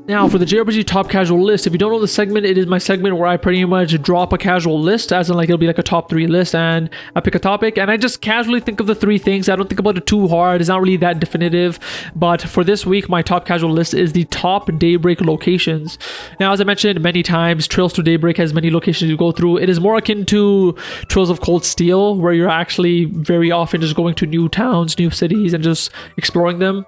Now, for the JRPG top casual list, if you don't know the segment, it is my segment where I pretty much drop a casual list, as in like it'll be like a top 3 list, and I pick a topic and I just casually think of the 3 things. I don't think about it too hard. It's not really that definitive. But for this week, my top casual list is the top Daybreak locations. Now, as I mentioned many times, Trails to Daybreak has many locations you go through. It is more akin to Trails of Cold Steel, where you're actually very often just going to new towns, new cities, and just exploring them.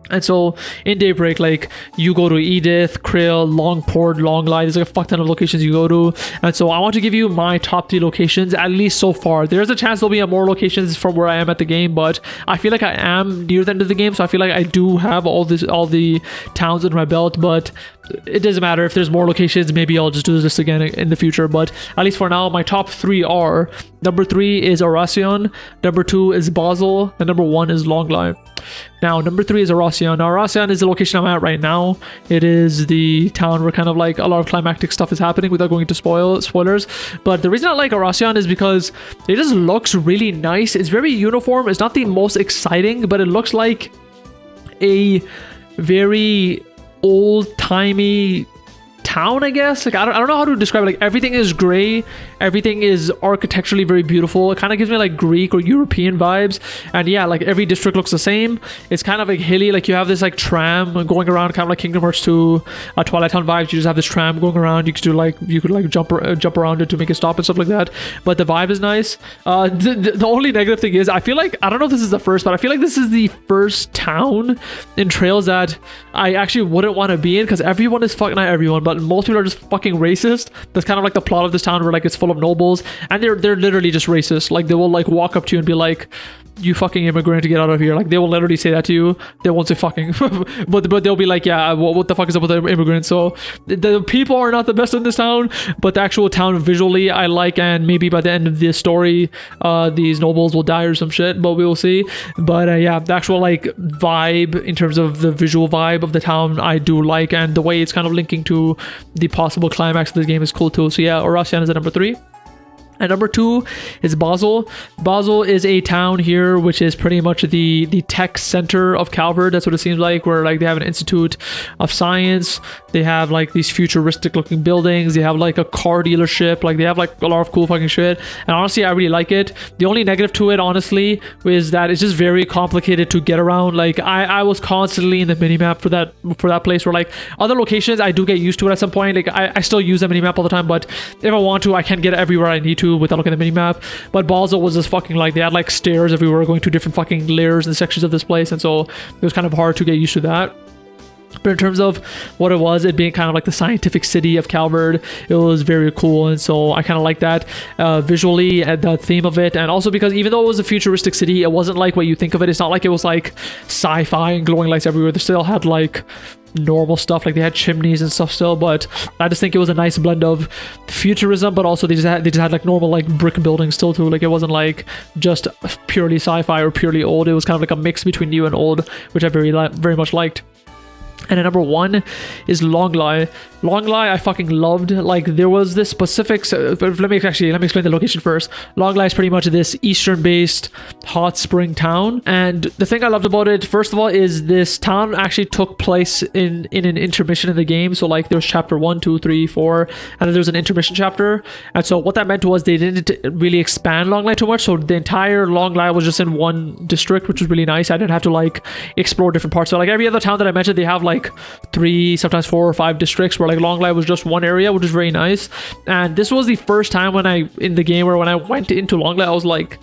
And so in Daybreak, like, you go to Edith, Krill, Longport, Longlai. There's like a fuck ton of locations you go to. And so I want to give you my top 3 locations, at least so far. There's a chance there'll be more locations from where I am at the game, but I feel like I am near the end of the game, so I feel like I do have all the towns in my belt. But it doesn't matter if there's more locations. Maybe I'll just do this again in the future, but at least for now, my top 3 are: number 3 is Arasion, number 2 is Basel, and number 1 is Longlai. Now, number 3 is Arasion. Now, Arasion is the location I'm at right now. It is the town where kind of like a lot of climactic stuff is happening, without going into spoilers. But the reason I like Arasion is because it just looks really nice. It's very uniform. It's not the most exciting, but it looks like a very old-timey town, I guess. Like, I don't know how to describe it. Like, everything is gray, everything is architecturally very beautiful. It kind of gives me like Greek or European vibes. And yeah, like every district looks the same. It's kind of like hilly. Like, you have this like tram going around, kind of like Kingdom Hearts 2, Twilight Town vibes. You just have this tram going around. You could jump around it to make it stop and stuff like that. But the vibe is nice. The only negative thing is, I feel like, I don't know if this is the first, but I feel like this is the first town in Trails that I actually wouldn't want to be in, because everyone is fucking, not everyone, but most people are just fucking racist. That's kind of like the plot of this town, where like it's full of nobles, and they're literally just racist. Like, they will like walk up to you and be like, "You fucking immigrant, to get out of here." Like, they will literally say that to you. They won't say fucking, but they'll be like, "Yeah, what the fuck is up with the immigrants?" So the people are not the best in this town, but the actual town visually I like, and maybe by the end of this story, these nobles will die or some shit, but we will see. But yeah, the actual like vibe, in terms of the visual vibe of the town, I do like, and the way it's kind of linking to the possible climax of the game is cool too. So yeah, Arasion is at number 3. And number 2 is Basel. Basel is a town here which is pretty much the tech center of Calvard. That's what it seems like, where like they have an institute of science. They have like these futuristic looking buildings. They have like a car dealership. Like, they have like a lot of cool fucking shit. And honestly, I really like it. The only negative to it, honestly, is that it's just very complicated to get around. Like, I was constantly in the minimap for that place, where like other locations I do get used to it at some point. Like, I still use the minimap all the time, but if I want to, I can get everywhere I need to without looking at the minimap. But Basel was just fucking like, they had like stairs everywhere going to different fucking layers and sections of this place, and so it was kind of hard to get used to that. But in terms of what it was, it being kind of like the scientific city of Calvard, it was very cool, and so I kind of like that visually, and the theme of it. And also because even though it was a futuristic city, it wasn't like what you think of it. It's not like it was like sci-fi and glowing lights everywhere. They still had like normal stuff, like they had chimneys and stuff still, but I just think it was a nice blend of futurism, but also they just had like normal like brick buildings still too. Like, it wasn't like just purely sci-fi or purely old. It was kind of like a mix between new and old, which I very much liked. And at number 1 is Longlai. Longlai I fucking loved. Like, there was this specific, let me explain the location first. Longlai is pretty much this eastern based hot spring town, and the thing I loved about it, first of all, is this town actually took place in an intermission in the game. So like, there was chapter 1, 2, 3, 4, and then there's an intermission chapter. And so what that meant was they didn't really expand Longlai too much, so the entire Longlai was just in one district, which was really nice. I didn't have to like explore different parts. So like every other town that I mentioned, they have like 3, sometimes 4 or 5 districts, where like Longlai was just one area, which is very nice. And this was the first time when I went into Longlai, I was like,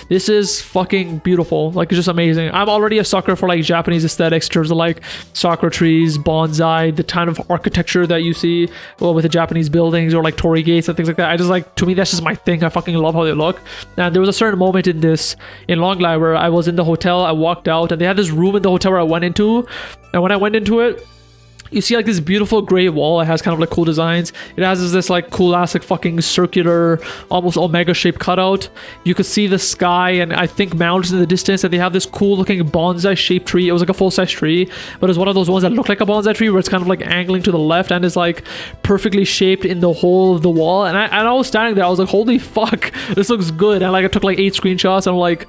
this is fucking beautiful. Like, it's just amazing. I'm already a sucker for like Japanese aesthetics, in terms of like sakura trees, bonsai, the kind of architecture that you see with the Japanese buildings, or like torii gates and things like that. I just like, to me, that's just my thing. I fucking love how they look. And there was a certain moment in Longlai where I was in the hotel, I walked out, and they had this room in the hotel where I went into, and when I went into it, you see like this beautiful gray wall. It has kind of like cool designs. It has this like cool ass like fucking circular, almost omega shaped cutout. You could see the sky and I think mountains in the distance, and they have this cool looking bonsai shaped tree. It was like a full size tree, but it was one of those ones that look like a bonsai tree, where it's kind of like angling to the left and is like perfectly shaped in the whole of the wall. And I was standing there, I was like, holy fuck, this looks good. And like I took like 8 screenshots, and I'm like,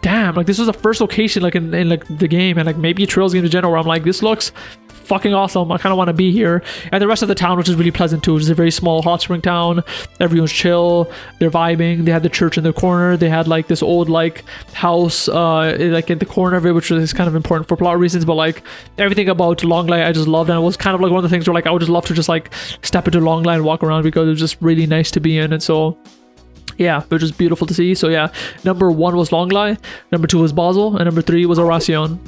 damn, like this was the first location like in like the game, and like maybe Trails games in general, where I'm like, this looks fucking awesome. I kind of want to be here. And the rest of the town, which is really pleasant too. It's a very small hot spring town. Everyone's chill. They're vibing. They had the church in the corner. They had like this old like house like in the corner of it, which is kind of important for plot reasons. But like everything about Longley, I just loved. And it was kind of like one of the things where like I would just love to just like step into Longley and walk around because it was just really nice to be in. And so yeah, it was just beautiful to see. So yeah, number 1 was Longley, number 2 was Basel, and number 3 was Oracion.